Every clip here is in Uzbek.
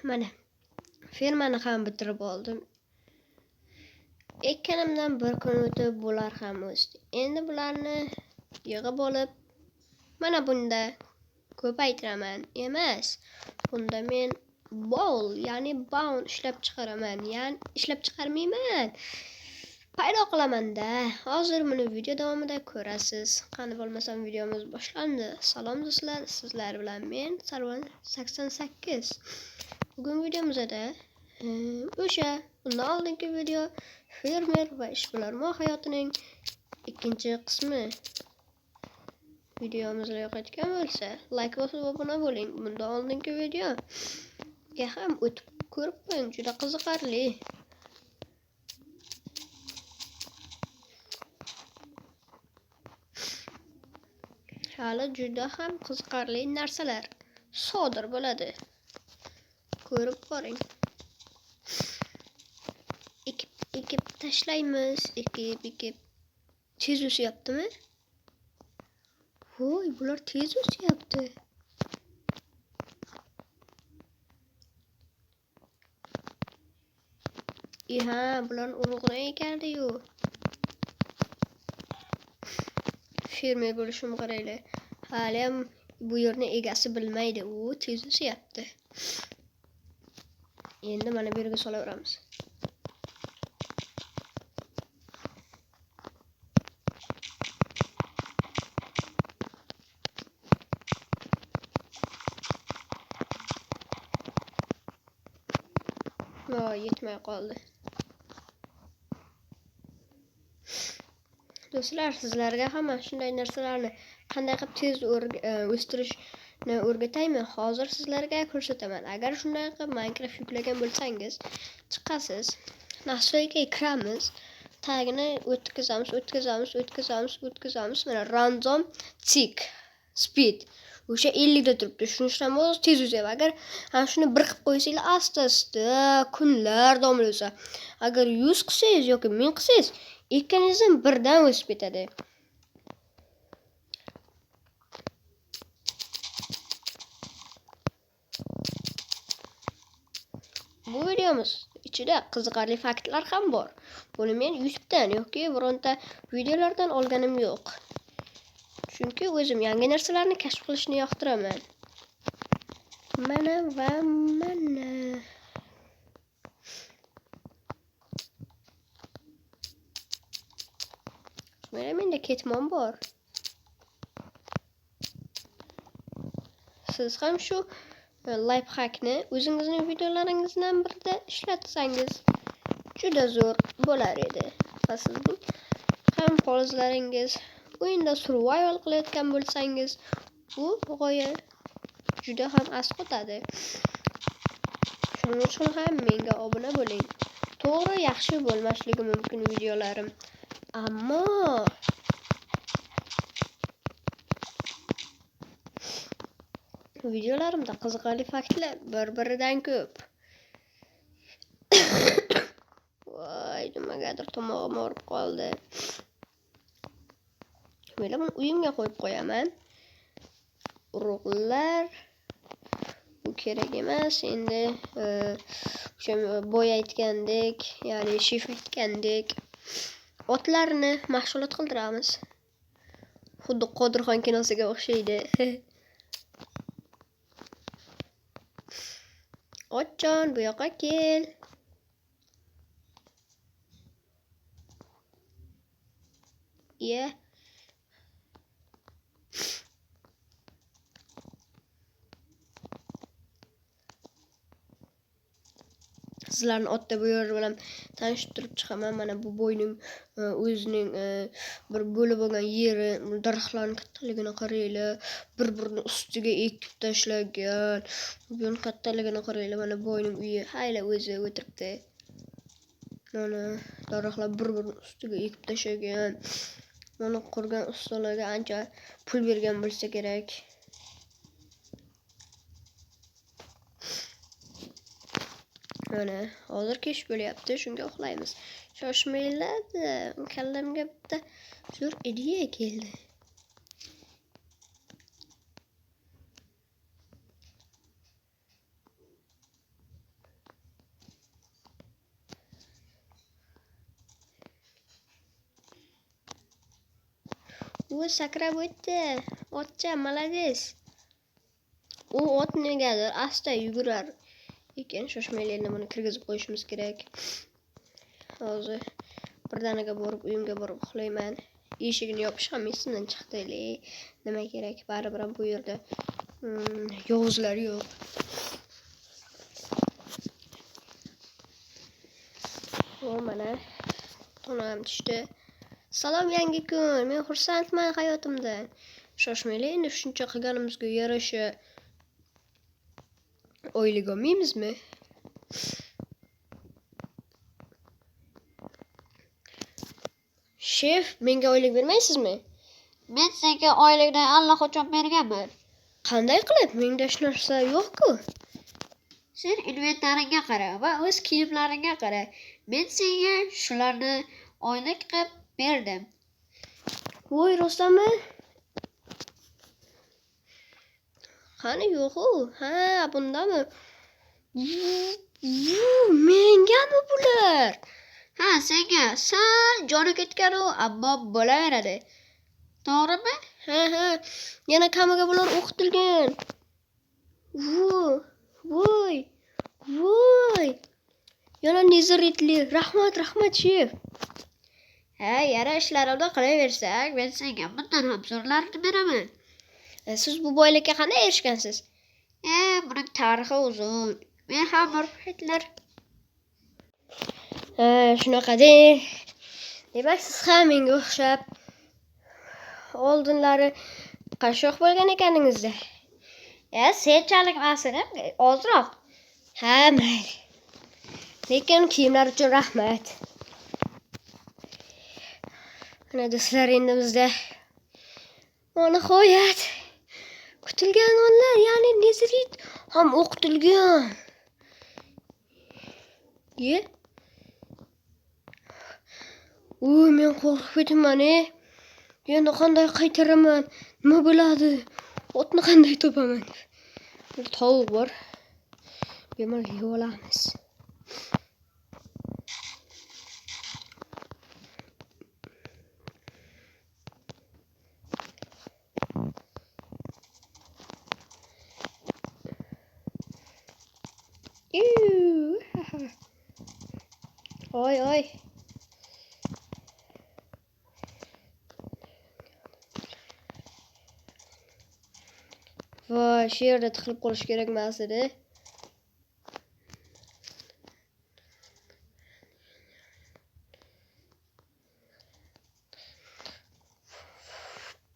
Mana fermani ham bitirib oldim. Ekkanimdan bir kun o'tib bular ham o'sdi. Endi bularni yig'ib olib mana bunda ko'paytiraman emas. Bunda men bowl, ya'ni bound ishlab chiqaraman. Ya'ni ishlab chiqarmayman. Paydo qilaman-da. Hozir buni video davomida ko'rasiz. Qani bo'lmasam videomiz boshlandi. Salom do'stlar, sizlar bilan men Sarvan 88. Bugun videomizda o'sha undan oldingi video fermer va ishbilarmon hayotining ikkinchi qismi videomizni yoqayotgan bo'lsa, like bosib obuna bo'ling. Bundan oldingi videoga ham o'tib ko'rib qo'ying, juda qiziqarli. Hali juda ham qiziqarli narsalar sodir bo'ladi. Ko'rib boring. Ekib tashlaymiz. Ekib. Tez o'syaptimi? Voy, bular tez o'syapti. Bular urug'ini ekardi-yu. Fermer bo'lishim qaraylar. Hali ham bu yerni egasi bilmaydi. U tez o'syapti. Endi mana bu yerga solaveramiz. Yetmay qoldi. Do'stlar, sizlarga ham shunday narsalarni qanday qilib tez o'stirishni o'rgataymi? Hozir sizlarga ko'rsataman. Agar shunday qilib Minecraft yuklagan bo'lsangiz, chiqasiz. Nastroyga kiramiz. Tagini o'tkazamiz. Mana random tick speed. O'sha 50 da turibdi. Shundan o'z tez o'syapti. Agar shuni bir qilib qo'ysanglar, asta-asta kunlar davom etsa, agar 100 qilsangiz yoki 1000 qilsangiz, ikkinizdan birdan o'sib ketadi. Bu videomiz ichida qiziqarli faktlar ham bor. Buni men YouTube'dan yoki bironta videolardan olganim yo'q. Chunki o'zim yangi narsalarni kashf qilishni yoqtiraman. Mana. Menda ketmon bor. Siz ham shu life hackni o'zingizning videolaringizdan birida ishlatsangiz juda zo'r bo'lar edi. Va sizning ham qolizlaringiz o'yinda survival qilayotgan bo'lsangiz, bu g'oya juda ham asqotadi. Shuning uchun ham menga obuna bo'ling. To'g'ri, yaxshi bo'lmasligi mumkin videolarim, ammo videolarimda qiziqarli faktlar bir-biridan ko'p. Voy, nimagadir tomog'im og'rib qoldi. Men buni uyimga qo'yib qo'yaman. Urug'lar bu kerak emas. Endi o'sha boy aytgandek, ya'ni shef aytgandek, otlarni mahsulot qildiramiz. Xuddi Qodirxon kinosiga o'xshaydi. Otjon, bu yoqqa kel. Sizlarni otda bu yer bilan tanishtirib chiqaman. Mana bu boyning o'zining bir bo'lib bo'lgan yeri, daraxtlarning kattaligini qaranglar. Bir-birini ustiga ekib tashlagan. Buning kattaligini qaranglar. Mana boyning uyi hayla o'zi o'tiribdi. Mana daraxtlar bir-birini ustiga ekib tashlagan. Mana qurgan ustalarga ancha pul bergan bo'lsa kerak. Mana hozir kech bo'lyapti, shunga uxlaymiz. Shoshmanglar, kallamga bitta zo'r ideya keldi. U sakrab o'tdi. Otcha, malades. U ot negadir asta yugurar ekan. Shoshmaylik, buni kirgizib qo'yishimiz kerak. Hozir birdaniga borib uyimga borib uxlayman. Eshigini yopish ham esimdan chiqdi. Nima kerak? Baribir bu yerda yovuzlar yo'q. O mana tonam tushdi. Salom yangi kun. Men xursandman hayotimdan. Shoshmaylik, endi shuncha qilganimizga yarasha oylik olmaymizmi? Shef, menga oylik bermaysizmi? Men senga oylikni allaqachon berganman. Qanday qilib? Menda hech narsa yo'q-ku. Sen inventaringga qara va o'z kiyimlaringga qara. Men senga shularni oylik qilib berdim. Voy, rostmi? Qani yo'q-ku? Ha, bundami? Mengami bular? Ha, senga sal joni ketgan-u, ammo bo'laveradi. To'g'rimi? Ha, yana kamiga bular o'qitilgan. Voy. Yana neziritli. Rahmat, shef. Ha, yana ishlarimni qilaversak, men senga bundan ham zo'rlarini beraman. Siz bu boylikka qanday erishgansiz? Buning tarixi uzun. Men ham bir paytlar Shunaqa-de. Demak, siz ham menga o'xshab oldinlari qashshoq bo'lgan ekaningizda. senchalik emas, ozroq. Ha, mayli. Lekin kiyimlar uchun rahmat. Mana do'stlar, endi bizda nihoyat kutilgan onlar, ya'ni nezirit ham o'qitilgan. Men qo'rqib ketaman. Endi qanday qaytaraman? Nima bo'ladi? Otni qanday topaman? Bir tovuq bor. Bemalol yeb olamiz. Oy. Voy, shu yerda tiqilib qolish kerak emas edi.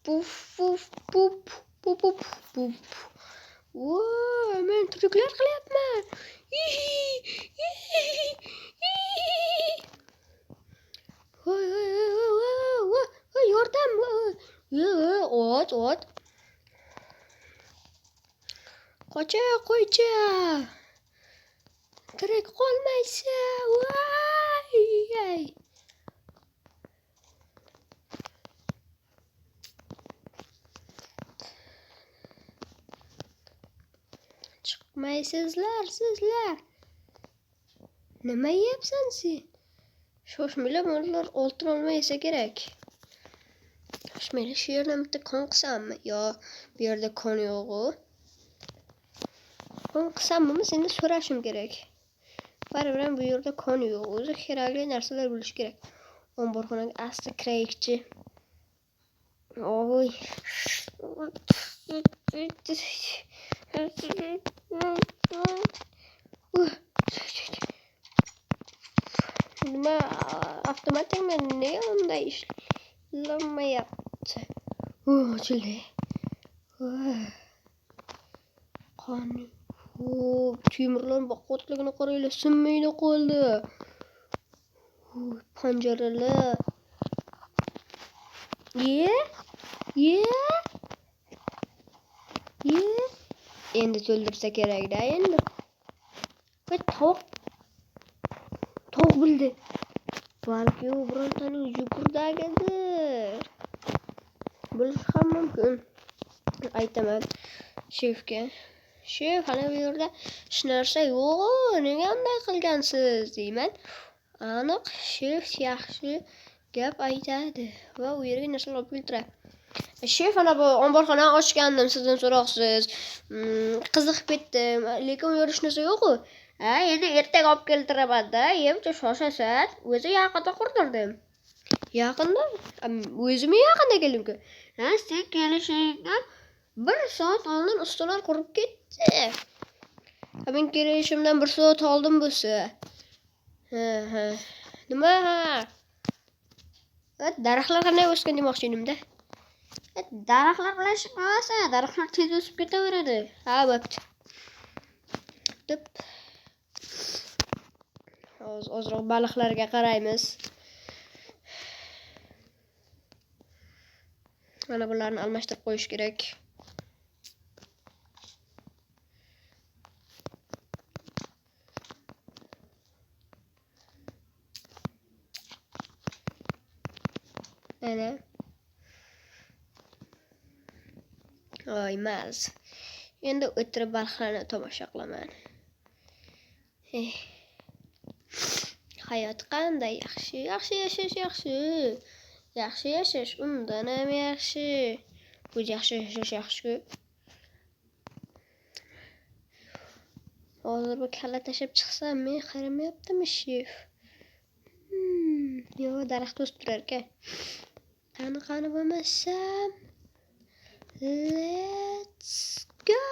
Puf. Voy, men triklar qilyapman. Voy, yordam. Ot. Qo'ycha. Tirik qolmaysan. Voy. Chiqmaysizlar sizlar. Nima yeyapsan sen? Shoshmaylar, ular oltin olmaysa kerak. Shoshmaylar, shu yerdan bitta kon qilsammi? Yo, bu yerda kon yo'q-ku. Kon qilsammi, seni so'rashim kerak. Baribir bu yerda kon yo'q. O'zi kerakli narsalar bo'lishi kerak. Omborxonaga asta kiraylikchi. Oy. Nima avtomatik nega unday ishlanmayapti? Ochildi. Qani. Temirlar baqotligini qaranglar, sinmaydi qoldi. Panjaralar. Endi to'ldirsa kerak-da endi. Voy, tovuq bildi. Balki u birontaning yugurdagidir. Bo'lishi ham mumkin. Aytaman shefga. Shef, hali bu yerda hech narsa yo'q. Nega bunday qilgansiz deyman. Aniq shef yaxshi gap aytadi va u yerga narsalar olib keltiradi. Shef, ana bu omborxona ochgandim, sizdan so'roqsiz. Qiziqib ketdim, lekin u yerda hech narsa yo'q-ku. Ha, endi ertaga olib keltiraman-da, yemcha shoshasan. O'zi yaqinda qurdirdim. Yaqinda? O'zimga yaqinda keldim-ku. Ha, sen kelishingdan 1 soat oldin ustalar qurib ketdi. Men kelishimdan 1 soat oldin bo'lsa. Ha. Nima? Daraxtlar qanday o'sgan demoqchi edim-da. Daraxtlar bilan ish qilmasa, daraxtlar tez o'sib ketaveradi. Ha, bo'pti. Deb ozroq baliqlarga qaraymiz. Mana bularni almashtirib qo'yish kerak. Ana. Oy, maz. Endi o'tirib baliqlarni tomosha qilaman. Hayot qanday yaxshi. Yaxshi yashash yaxshi. Yaxshi yashash undan ham yaxshi. Bu yaxshi yashash yaxshi-ku. Hozir bu kalla tashib chiqsam, men qaramayaptimi, shef? Yo'q, daraxt o'sib turar ekan. Qani bo'lmasam. Let's go.